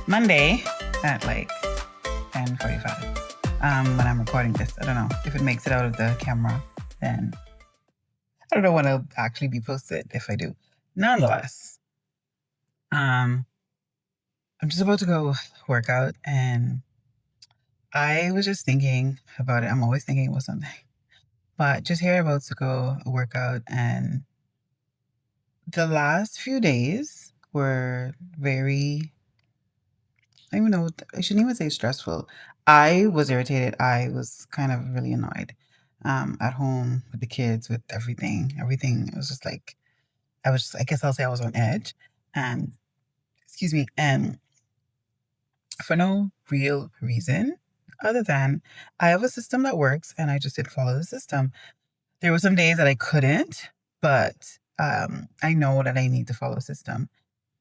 Monday at like 10:45. When I'm recording this. I don't know if it makes it out of the camera, then I don't know when it'll actually be posted if I do. Nonetheless, um, I'm just about to go work out and I was just thinking about it. I'm always thinking about something. But just here about to go work out and the last few days were very I don't even know. I shouldn't even say stressful. I was irritated. I was kind of really annoyed. At home with the kids, with everything. Everything. It was just like I was. I guess I'll say I was on edge. And excuse me. And for no real reason other than I have a system that works, and I just didn't follow the system. There were some days that I couldn't, but I know that I need to follow a system.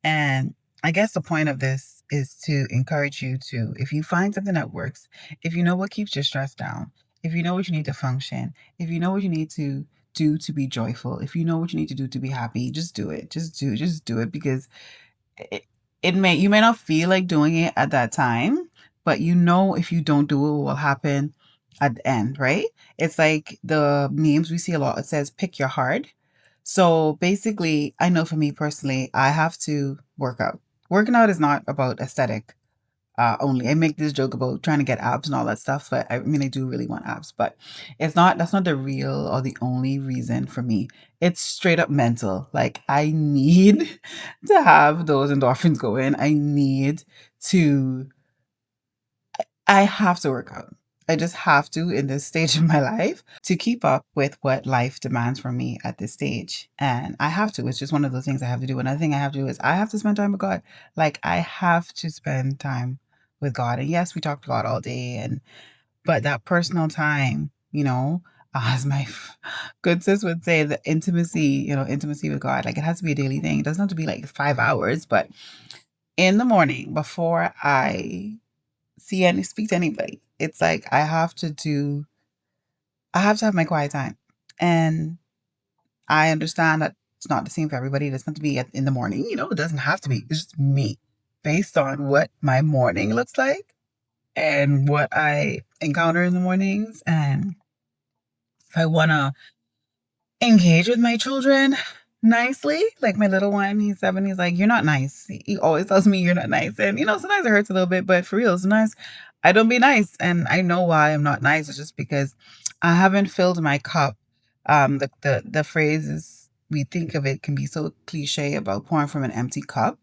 And I guess the point of this is to encourage you to, if you find something that works, if you know what keeps your stress down, if you know what you need to function, if you know what you need to do to be joyful, if you know what you need to do to be happy, just do it. Just do it because it, you may not feel like doing it at that time, but you know if you don't do it, what will happen at the end, right? It's like the memes we see a lot. It says pick your heart. So basically, I know for me personally, I have to work out. Working out is not about aesthetic only. I make this joke about trying to get abs and all that stuff, but I mean, I do really want abs, but that's not the real or the only reason for me. It's straight up mental. Like, I need to have those endorphins go in. To, I have to work out. I just have to in this stage of my life to keep up with what life demands from me at this stage. And I have to. It's just one of those things I have to do. Another thing I have to do is I have to spend time with God. Like I have to spend time with God. And yes, we talk to God all day but that personal time, as my good sis would say, the intimacy with God, like it has to be a daily thing. It doesn't have to be like 5 hours, but in the morning before I speak to anybody. It's like I have to have my quiet time. And I understand that it's not the same for everybody. It doesn't have to be in the morning. It doesn't have to be. It's just me based on what my morning looks like and what I encounter in the mornings. And if I want to engage with my children nicely. Like my little one, he's 7. He's like, "You're not nice." He always tells me you're not nice. And sometimes it hurts a little bit, but for real, sometimes I don't be nice. And I know why I'm not nice. It's just because I haven't filled my cup. The phrases we think of it can be so cliche about pouring from an empty cup,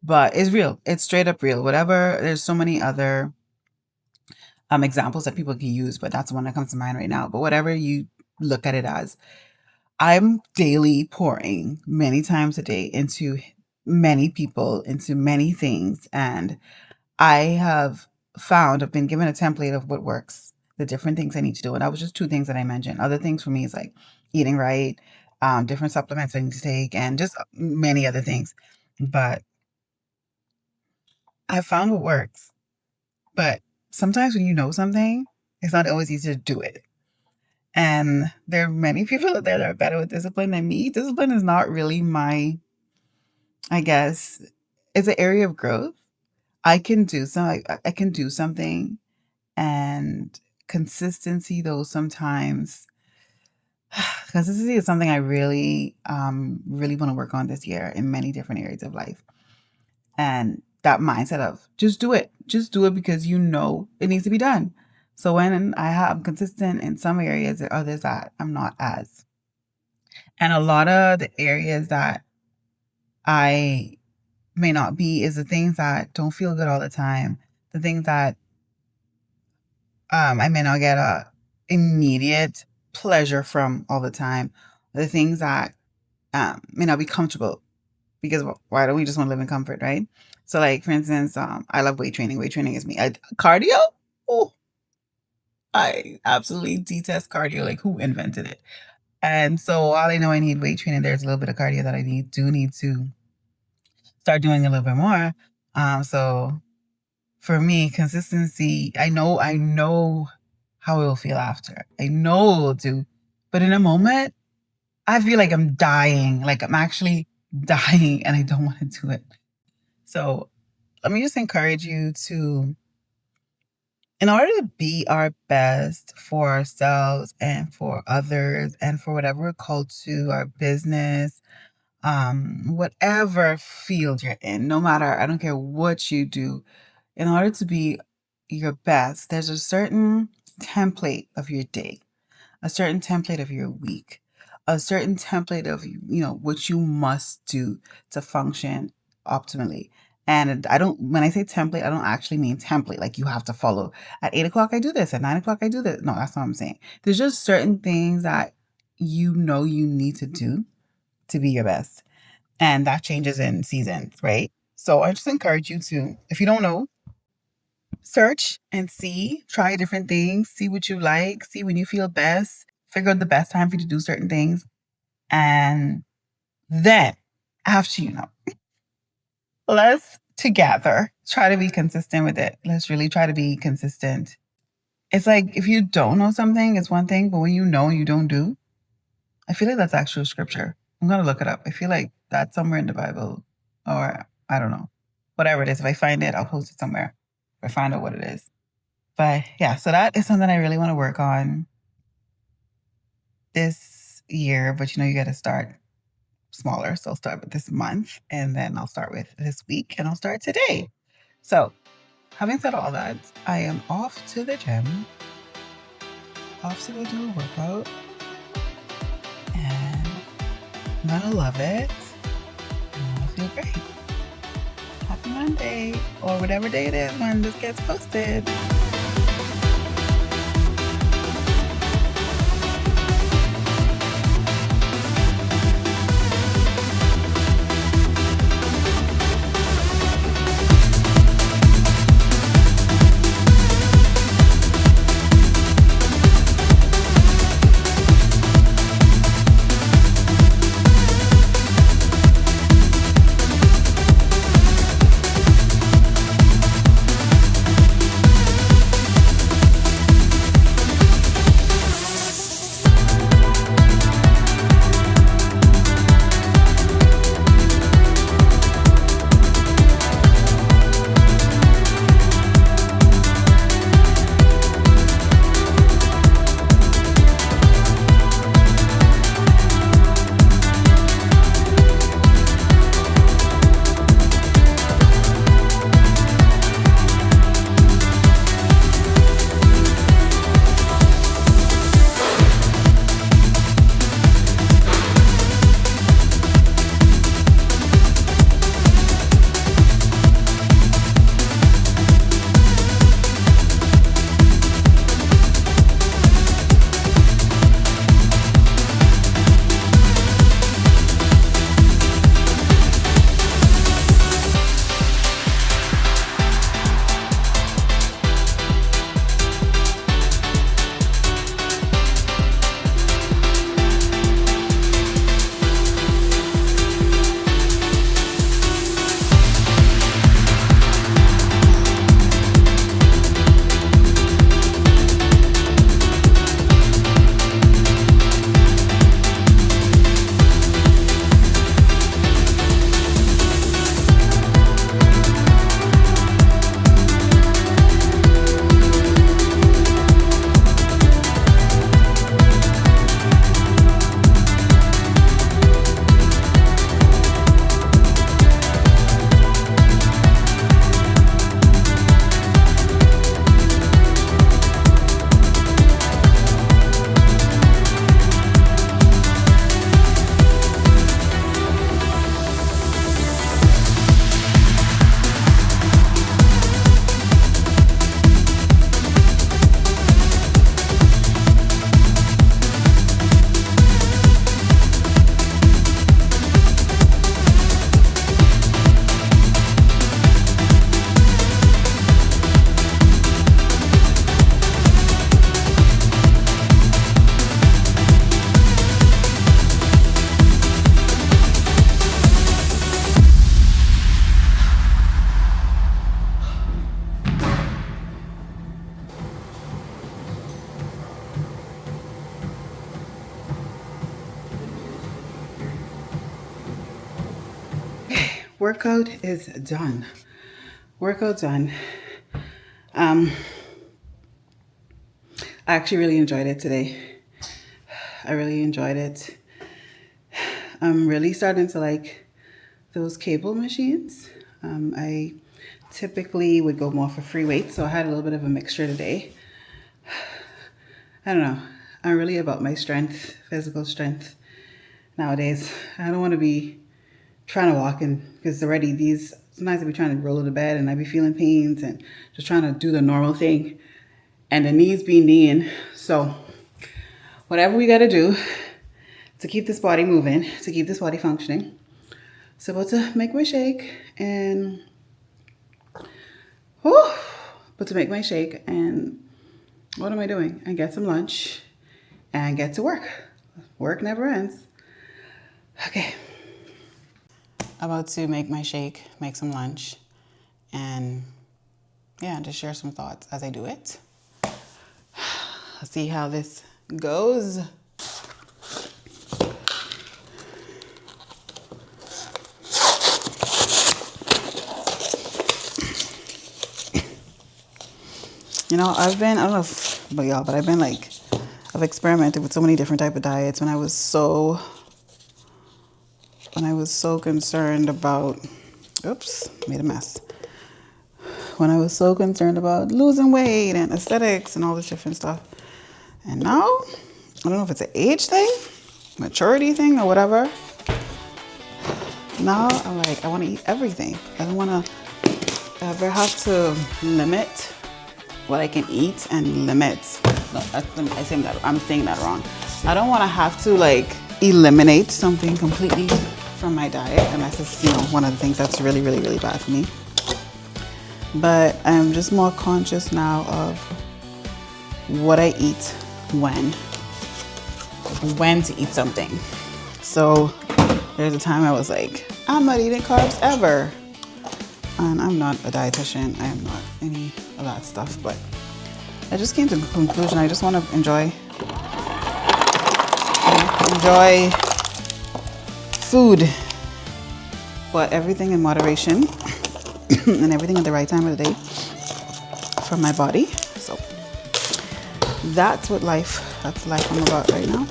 but it's real. It's straight up real. Whatever. There's so many other examples that people can use, but that's the one that comes to mind right now. But whatever you look at it as, I'm daily pouring many times a day into many people, into many things. And I've been given a template of what works, the different things I need to do. And that was just 2 things that I mentioned. Other things for me is like eating right, different supplements I need to take, and just many other things. But I found what works. But sometimes when you know something, it's not always easy to do it. And there are many people out there that are better with discipline than me. Discipline is not really I guess, it's an area of growth. I can do something, and consistency though sometimes consistency is something I really want to work on this year in many different areas of life. And that mindset of just do it because it needs to be done. So when I'm consistent in some areas, there are others that I'm not as. And a lot of the areas that I may not be is the things that don't feel good all the time. The things that I may not get a immediate pleasure from all the time. The things that may not be comfortable because why don't we just want to live in comfort, right? So, like for instance, I love weight training. Weight training is me. Cardio. Oh, I absolutely detest cardio. Like who invented it? And so, while I know I need weight training, there's a little bit of cardio that I need to start doing a little bit more. So for me, consistency, I know how it will feel after. I know it will do. But in a moment, I feel like I'm dying. Like I'm actually dying and I don't want to do it. So let me just encourage you to, in order to be our best for ourselves and for others and for whatever we're called to, our business, whatever field you're in, no matter, I don't care what you do, in order to be your best, there's a certain template of your day, a certain template of your week, a certain template of, what you must do to function optimally. And I don't, when I say template, I don't actually mean template, like you have to follow. At 8 o'clock, I do this. At 9 o'clock, I do this. No, that's not what I'm saying. There's just certain things that you need to do to be your best. And that changes in seasons, right? So I just encourage you to, if you don't know, search and see, try different things, see what you like, see when you feel best, figure out the best time for you to do certain things. And then, after let's together try to be consistent with it. Let's really try to be consistent. It's like if you don't know something, it's one thing, but when you know and you don't do, I feel like that's actual scripture. I'm going to look it up. I feel like that's somewhere in the Bible, or I don't know. Whatever it is. If I find it, I'll post it somewhere. If I find out what it is. But yeah, so that is something I really want to work on this year. But you got to start smaller. So I'll start with this month, and then I'll start with this week, and I'll start today. So having said all that, I am off to the gym, off to go do a workout, and I'm gonna love it, and I'm gonna feel great. Happy Monday, or whatever day it is when this gets posted. Workout is done. Workout done. I actually really enjoyed it today. I really enjoyed it. I'm really starting to like those cable machines. I typically would go more for free weights, so I had a little bit of a mixture today. I don't know. I'm really about my strength, physical strength nowadays. I don't want to be trying to walk in because already these sometimes I be trying to roll to bed and I be feeling pains and just trying to do the normal thing and the knees be kneeing. So whatever we got to do to keep this body moving, to keep this body functioning. So about to make my shake and about to make my shake and what am I doing? And get some lunch and get to work. Work never ends. Okay. About to make my shake, make some lunch, and yeah, just share some thoughts as I do it. Let's see how this goes. You know, I don't know if, but y'all, but I've experimented with so many different type of diets when I was so concerned about, oops, made a mess. When I was so concerned about losing weight and aesthetics and all this different stuff. And now, I don't know if it's an age thing, maturity thing or whatever. Now I'm like, I want to eat everything. I don't want to ever have to limit what I can eat and limit. No, I'm saying that wrong. I don't want to have to like eliminate something completely from my diet, and that's just, you know, one of the things that's really, really, really bad for me. But I'm just more conscious now of what I eat when to eat something. So there's a time I was like, I'm not eating carbs ever. And I'm not a dietitian. I am not any of that stuff, but I just came to the conclusion I just want to enjoy food, but everything in moderation and everything at the right time of the day for my body. So that's life I'm about right now.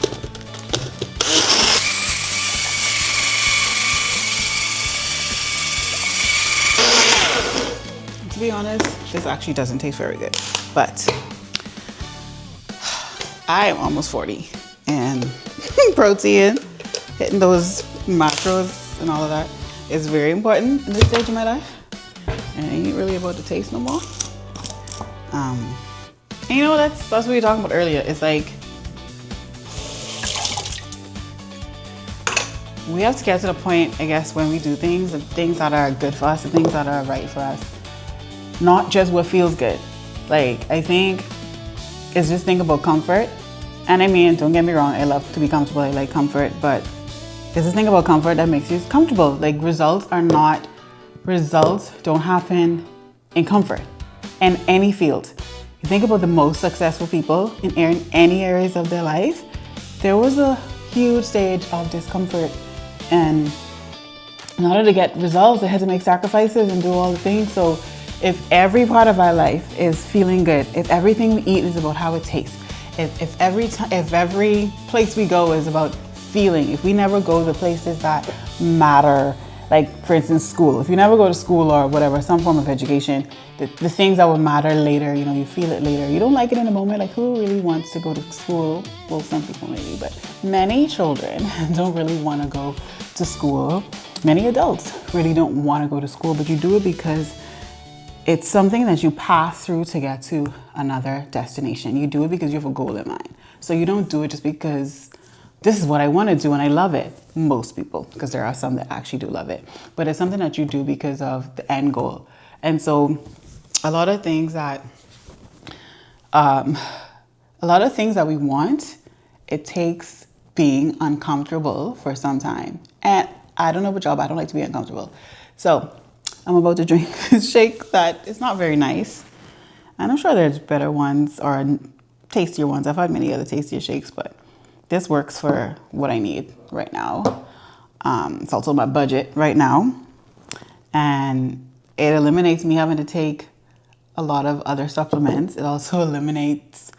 To be honest, this actually doesn't taste very good, but I am almost 40 and protein, hitting those macros and all of that is very important in this stage of my life. And it ain't really about the taste no more. And you know, that's what we were talking about earlier. It's like, we have to get to the point, I guess, when we do things, the things that are good for us, the things that are right for us, not just what feels good. Like, I think it's just think about comfort. And I mean, don't get me wrong, I love to be comfortable, I like comfort, but there's this thing about comfort that makes you comfortable. Like, results don't happen in comfort in any field. You think about the most successful people in any areas of their life, there was a huge stage of discomfort. And in order to get results, they had to make sacrifices and do all the things. So if every part of our life is feeling good, if everything we eat is about how it tastes, if every place we go is about feeling, if we never go to the places that matter, like for instance, school, if you never go to school or whatever, some form of education, the things that will matter later, you know, you feel it later. You don't like it in the moment. Like, who really wants to go to school? Well, some people maybe, but many children don't really want to go to school. Many adults really don't want to go to school, but you do it because it's something that you pass through to get to another destination. You do it because you have a goal in mind. So you don't do it just because this is what I want to do and I love it. Most people, because there are some that actually do love it. But it's something that you do because of the end goal. And so a lot of things that we want, it takes being uncomfortable for some time. And I don't know about y'all, but I don't like to be uncomfortable. So I'm about to drink this shake that is not very nice. And I'm sure there's better ones or tastier ones. I've had many other tastier shakes, but this works for what I need right now. It's also my budget right now. And It eliminates me having to take a lot of other supplements. It also eliminates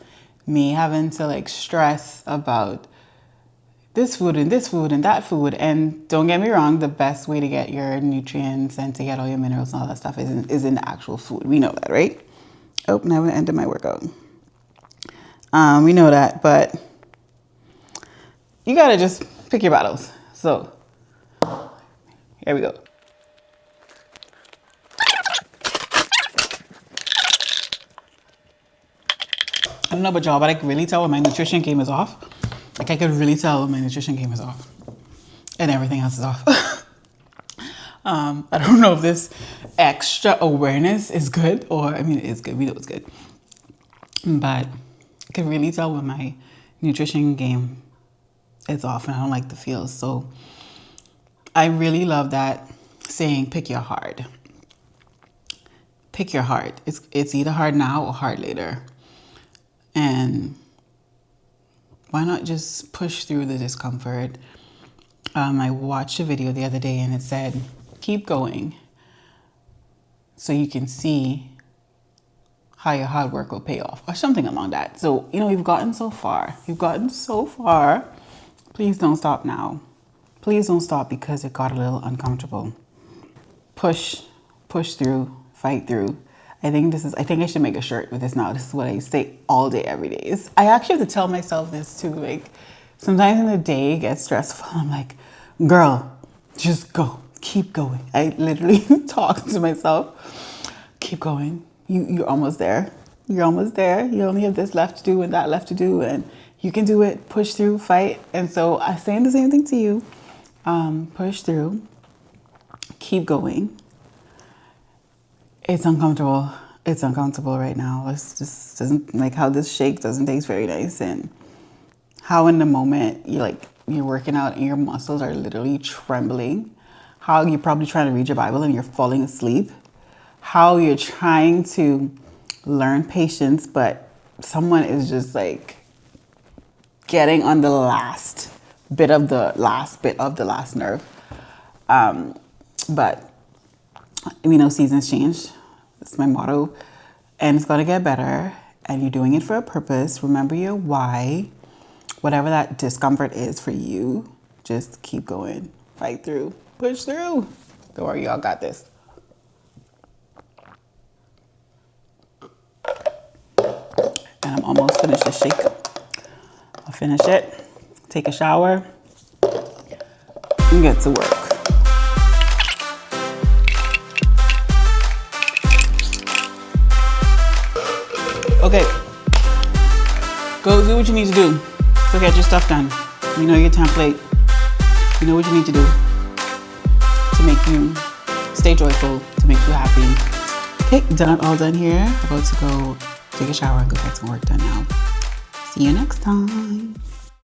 me having to like stress about this food and that food. And don't get me wrong, the best way to get your nutrients and to get all your minerals and all that stuff is in the actual food. We know that, right? Oh, now I ended my workout. We know that, but you gotta just pick your battles. So here we go. I don't know about y'all, but I can really tell when my nutrition game is off. Like, I could really tell when my nutrition game is off. And everything else is off. I don't know if this extra awareness is good, or, I mean, it is good. We know it's good. But I can really tell when my nutrition game is off and I don't like the feels. So I really love that saying, pick your heart. Pick your heart. It's either hard now or hard later. And why not just push through the discomfort? I watched a video the other day and it said, keep going so you can see how your hard work will pay off, or something along that. So, you know, you've gotten so far. You've gotten so far. Please don't stop now. Please don't stop because it got a little uncomfortable. Push through, fight through. I think I should make a shirt with this now. This is what I say all day, every day. I actually have to tell myself this too. Like, sometimes in the day it gets stressful. I'm like, girl, just go, keep going. I literally talk to myself, keep going. You're almost there. You're almost there. You only have this left to do and that left to do, and you can do it. Push through, fight. And so I'm saying the same thing to you. Push through, keep going. It's uncomfortable. It's uncomfortable right now. It's just doesn't, like, how this shake doesn't taste very nice, and how in the moment you're working out and your muscles are literally trembling. How you're probably trying to read your Bible and you're falling asleep. How you're trying to learn patience, but someone is just like getting on the last bit of the last nerve. But we know seasons change. That's my motto. And it's going to get better. And you're doing it for a purpose. Remember your why. Whatever that discomfort is for you, just keep going. Fight through. Push through. Don't worry, y'all got this. And I'm almost finished the shake. I'll finish it, take a shower, and get to work. Okay, go do what you need to do. Go get your stuff done. You know your template. You know what you need to do to make you stay joyful, to make you happy. Okay, all done here. About to go take a shower and go get some work done now. See you next time.